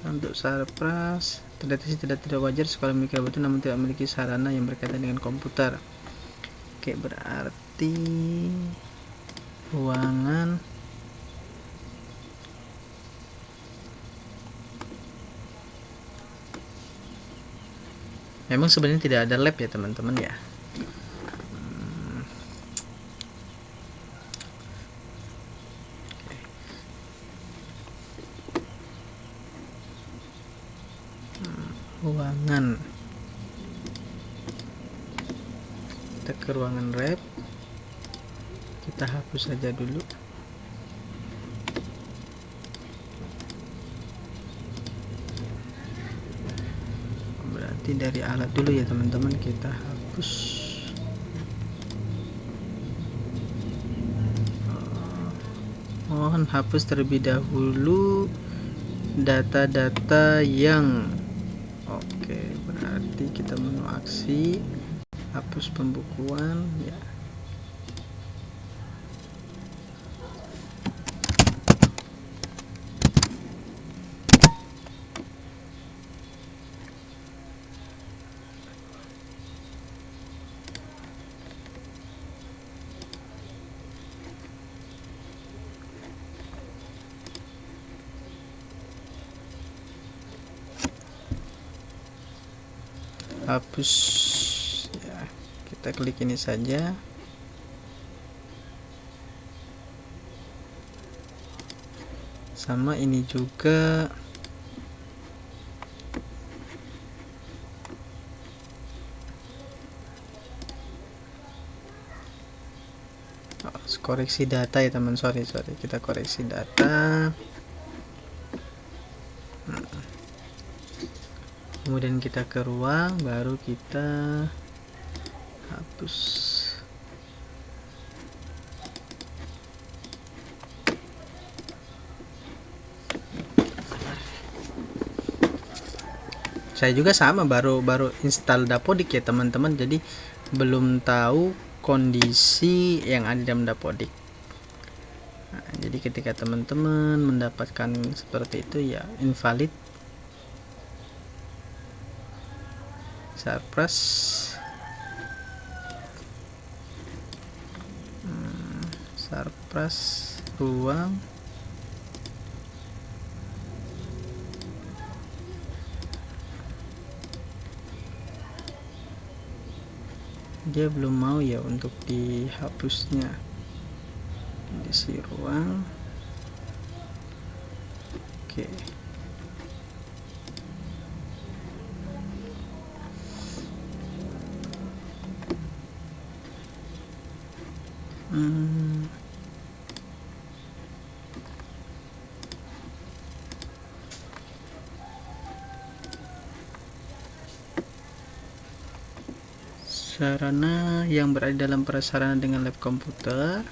Untuk Sarpras terdeteksi tidak wajar sekolah memiliki robotik namun tidak memiliki sarana yang berkaitan dengan komputer. Oke, berarti ruangan memang sebenarnya tidak ada lab ya teman-teman ya. Ruangan, kita ke ruangan lab, kita hapus saja dulu. Berarti dari alat dulu ya teman-teman, kita hapus. Mohon hapus terlebih dahulu data-data yang oke, berarti kita menu aksi, hapus pembukuan ya. Hapus ya, kita klik ini saja. Sama ini juga. Koreksi data ya teman, sorry kita koreksi data. Kemudian kita ke ruang, baru kita hapus. Saya juga sama, baru install Dapodik ya teman-teman, jadi belum tahu kondisi yang ada dalam Dapodik. Nah, jadi ketika teman-teman mendapatkan seperti itu ya invalid Sarpras. Sarpras ruang, dia belum mau ya untuk dihapusnya. Isi ruang, oke. Sarana yang berada dalam prasarana dengan lab komputer.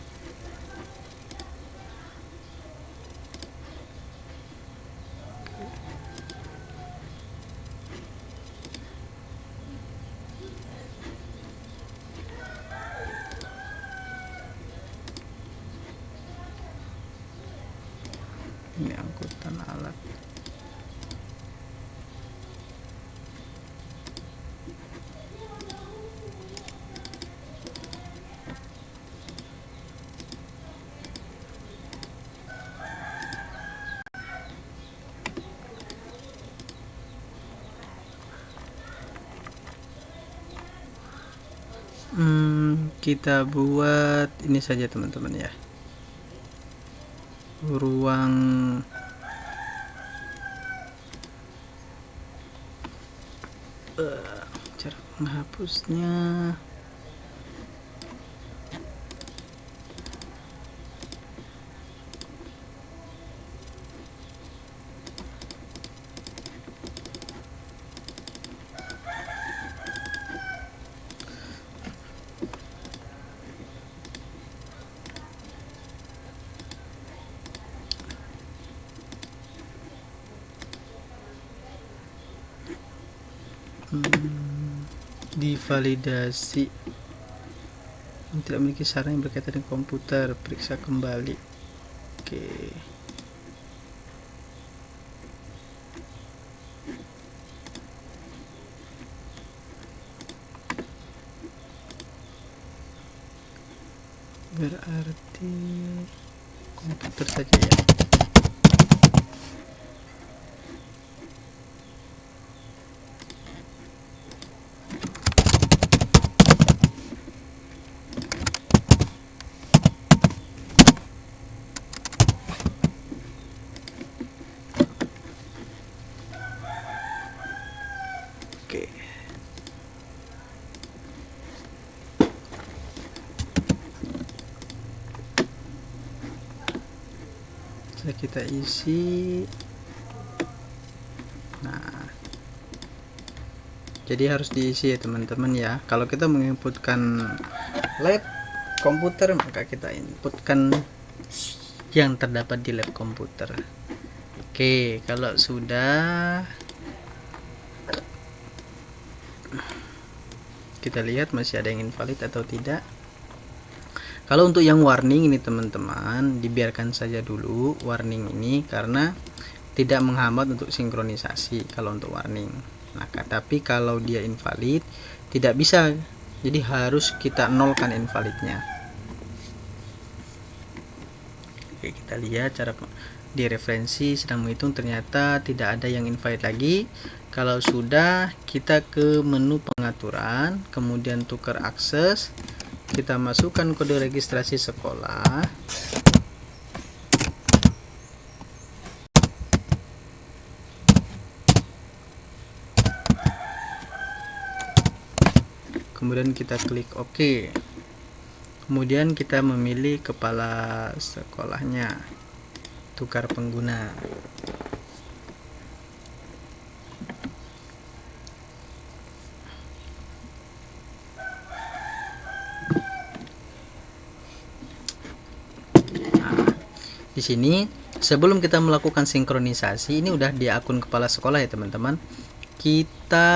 Ini angkutan alat. Kita buat ini saja teman-teman ya, ruang cara menghapusnya. divalidasi, tidak memiliki saran yang berkaitan dengan komputer, periksa kembali. Oke. Berarti komputer saja ya. Oke. Setelah kita isi, nah, jadi harus diisi ya teman-teman ya. Kalau kita menginputkan lab komputer, maka kita inputkan yang terdapat di lab komputer. Oke, kalau sudah, kita lihat masih ada yang invalid atau tidak. Kalau untuk yang warning ini teman-teman, dibiarkan saja dulu warning ini karena tidak menghambat untuk sinkronisasi kalau untuk warning. Nah, tapi kalau dia invalid tidak bisa, jadi harus kita nolkan invalidnya. Oke, kita lihat cara di referensi sedang menghitung, ternyata tidak ada yang invalid lagi. Kalau sudah, kita ke menu pengaturan, kemudian tukar akses, kita masukkan kode registrasi sekolah. Kemudian kita klik OK. Kemudian kita memilih kepala sekolahnya, tukar pengguna. Di sini sebelum kita melakukan sinkronisasi, ini udah di akun kepala sekolah ya teman-teman, kita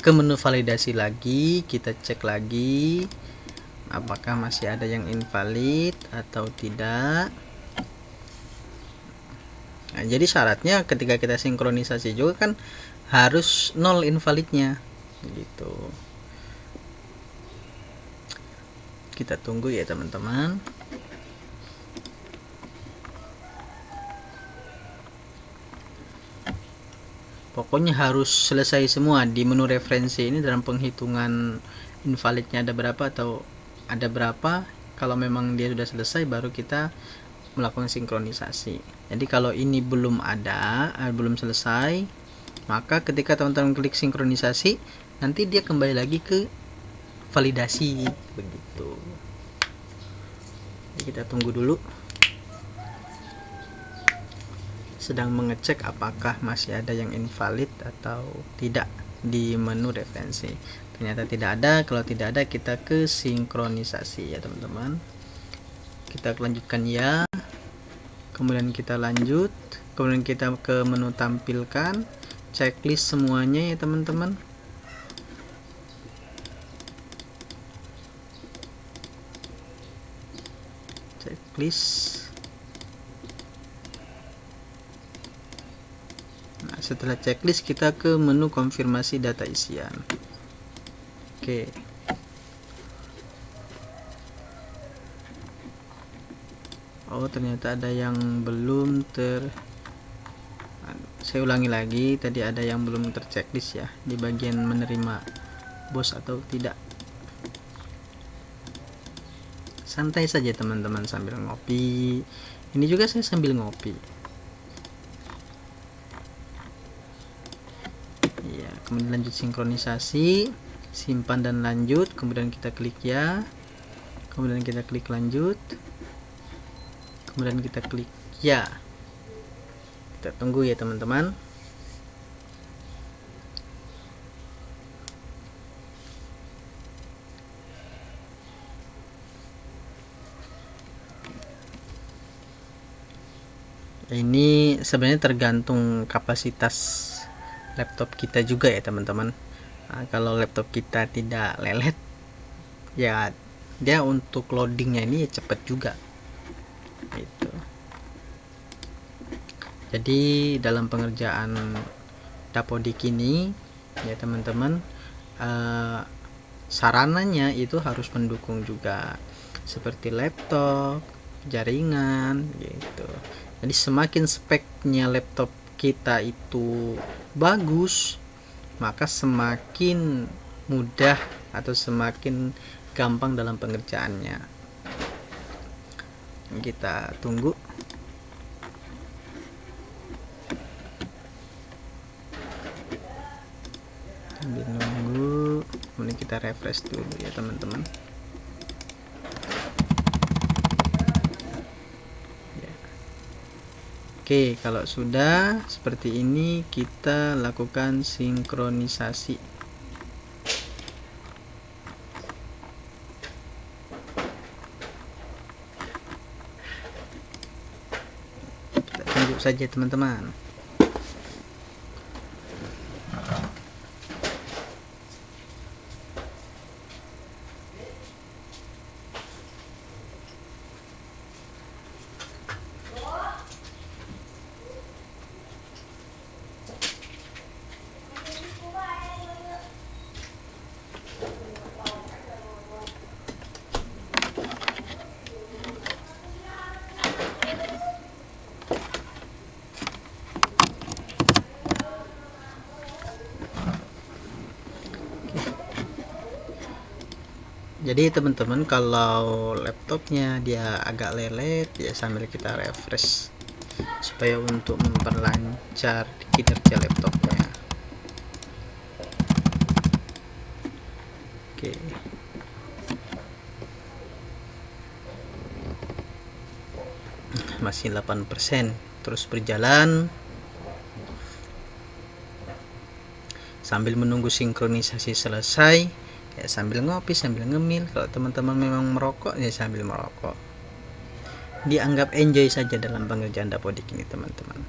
ke menu validasi lagi, kita cek lagi apakah masih ada yang invalid atau tidak. Nah, jadi syaratnya ketika kita sinkronisasi juga kan harus nol invalidnya gitu. Kita tunggu ya teman-teman. Pokoknya harus selesai semua di menu referensi ini. Dalam penghitungan invalidnya ada berapa atau ada berapa, kalau memang dia sudah selesai baru kita melakukan sinkronisasi. Jadi kalau ini belum ada, belum selesai, maka ketika teman-teman klik sinkronisasi, nanti dia kembali lagi ke validasi begitu. Jadi kita tunggu dulu, sedang mengecek apakah masih ada yang invalid atau tidak di menu referensi. Ternyata tidak ada. Kalau tidak ada, kita ke sinkronisasi ya teman-teman. Kita lanjutkan ya, kemudian kita lanjut, kemudian kita ke menu tampilkan, checklist semuanya ya teman-teman. Checklist. Nah, setelah checklist kita ke menu konfirmasi data isian. Oke. Oh, ternyata ada yang belum saya ulangi lagi, tadi ada yang belum terchecklist ya di bagian menerima bos atau tidak. Santai saja teman-teman sambil ngopi. Ini juga saya sambil ngopi. Ya, kemudian lanjut sinkronisasi, simpan dan lanjut, kemudian kita klik ya, kemudian kita klik lanjut, kemudian kita klik ya. Kita tunggu ya teman-teman. Ini sebenarnya tergantung kapasitas laptop kita juga ya teman-teman. Nah, kalau laptop kita tidak lelet ya dia untuk loadingnya ini cepat juga itu. Jadi dalam pengerjaan dapodik ini ya teman-teman, sarananya itu harus mendukung juga seperti laptop, jaringan gitu. Jadi semakin speknya laptop kita itu bagus, maka semakin mudah atau semakin gampang dalam pengerjaannya. Kita tunggu. Sambil nunggu, kemudian kita refresh dulu ya teman-teman. Ya. Oke, kalau sudah seperti ini kita lakukan sinkronisasi. Kita tunggu saja teman-teman. Jadi teman-teman kalau laptopnya dia agak lelet ya sambil kita refresh supaya untuk memperlancar kinerja laptopnya. Oke. Masih 8%, terus berjalan sambil menunggu sinkronisasi selesai. Ya, sambil ngopi, sambil ngemil. Kalau teman-teman memang merokok ya sambil merokok. Dianggap enjoy saja dalam pengerjaan dapodik ini teman-teman.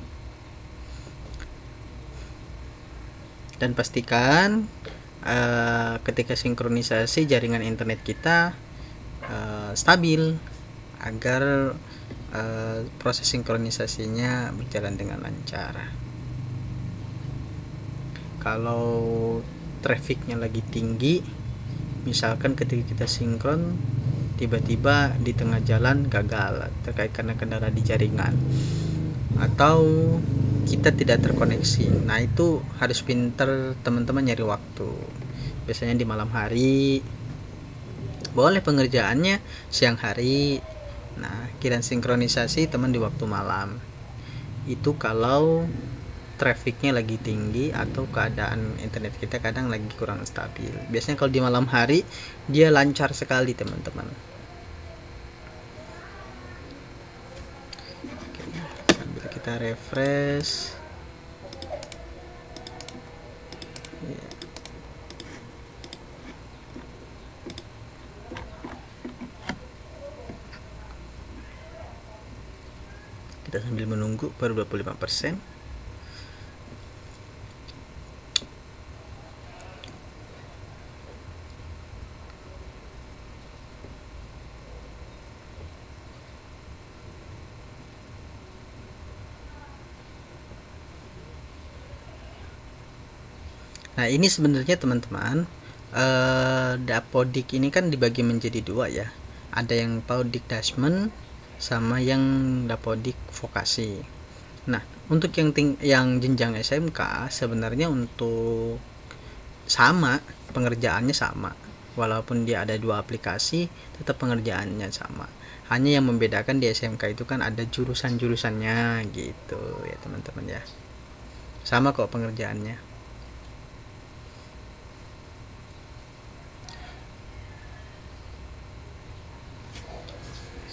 Dan pastikan ketika sinkronisasi jaringan internet kita stabil agar proses sinkronisasinya berjalan dengan lancar. Kalau trafficnya lagi tinggi, misalkan ketika kita sinkron tiba-tiba di tengah jalan gagal terkait karena kendala di jaringan atau kita tidak terkoneksi, nah itu harus pintar teman-teman nyari waktu. Biasanya di malam hari, boleh pengerjaannya siang hari. Nah kiraan sinkronisasi teman di waktu malam itu kalau trafficnya lagi tinggi atau keadaan internet kita kadang lagi kurang stabil. Biasanya kalau di malam hari dia lancar sekali teman-teman. Sambil kita refresh ya. Kita sambil menunggu baru 25%. Nah ini sebenarnya teman-teman, dapodik ini kan dibagi menjadi dua ya. Ada yang dapodik dasmen sama yang dapodik vokasi. Nah untuk yang jenjang SMK sebenarnya untuk sama, pengerjaannya sama. Walaupun dia ada dua aplikasi tetap pengerjaannya sama. Hanya yang membedakan di SMK itu kan ada jurusan-jurusannya gitu ya teman-teman ya. Sama kok pengerjaannya.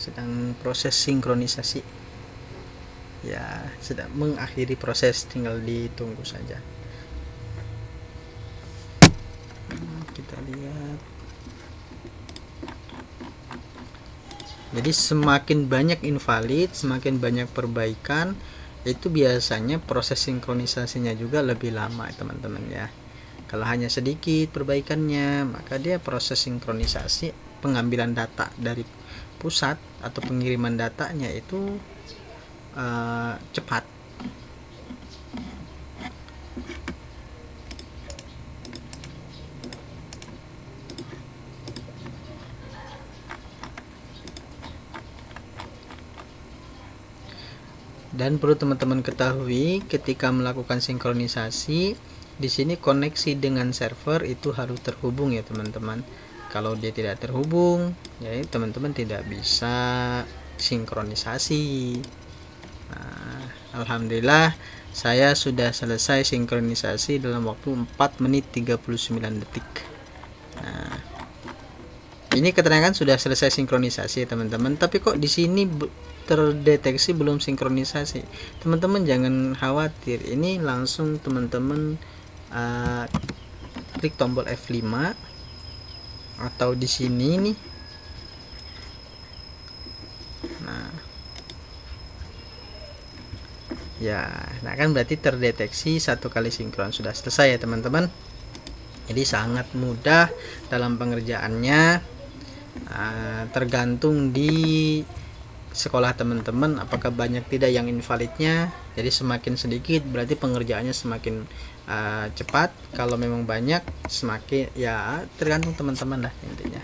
Sedang proses sinkronisasi ya, sedang mengakhiri proses, tinggal ditunggu saja. Kita lihat, jadi semakin banyak invalid, semakin banyak perbaikan itu biasanya proses sinkronisasinya juga lebih lama teman-teman ya. Kalau hanya sedikit perbaikannya, maka dia proses sinkronisasi pengambilan data dari pusat atau pengiriman datanya itu cepat. Dan perlu teman-teman ketahui, ketika melakukan sinkronisasi, di sini koneksi dengan server itu harus terhubung ya teman-teman. Kalau dia tidak terhubung, ya teman-teman tidak bisa sinkronisasi. Nah, alhamdulillah saya sudah selesai sinkronisasi dalam waktu 4 menit 39 detik. Nah, ini keterangan sudah selesai sinkronisasi ya teman-teman, tapi kok di sini terdeteksi belum sinkronisasi. Teman-teman jangan khawatir, ini langsung teman-teman klik tombol F5 atau di sini nih. Nah ya, nah kan berarti terdeteksi satu kali sinkron sudah selesai ya teman-teman. Jadi sangat mudah dalam pengerjaannya, tergantung di sekolah teman-teman apakah banyak tidak yang invalidnya. Jadi semakin sedikit berarti pengerjaannya semakin cepat, kalau memang banyak semakin, ya tergantung teman-teman lah intinya.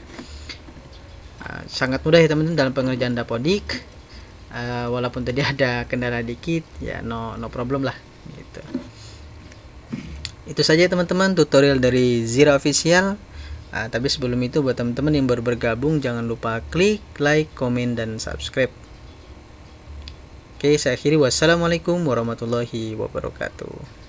Sangat mudah ya teman-teman dalam pengerjaan Dapodik. Walaupun tadi ada kendala dikit ya, no problem lah gitu. Itu saja teman-teman tutorial dari Zira Official. Tapi sebelum itu, buat teman-teman yang baru bergabung, jangan lupa klik like, komen, dan subscribe. Oke, saya akhiri. Wassalamualaikum warahmatullahi wabarakatuh.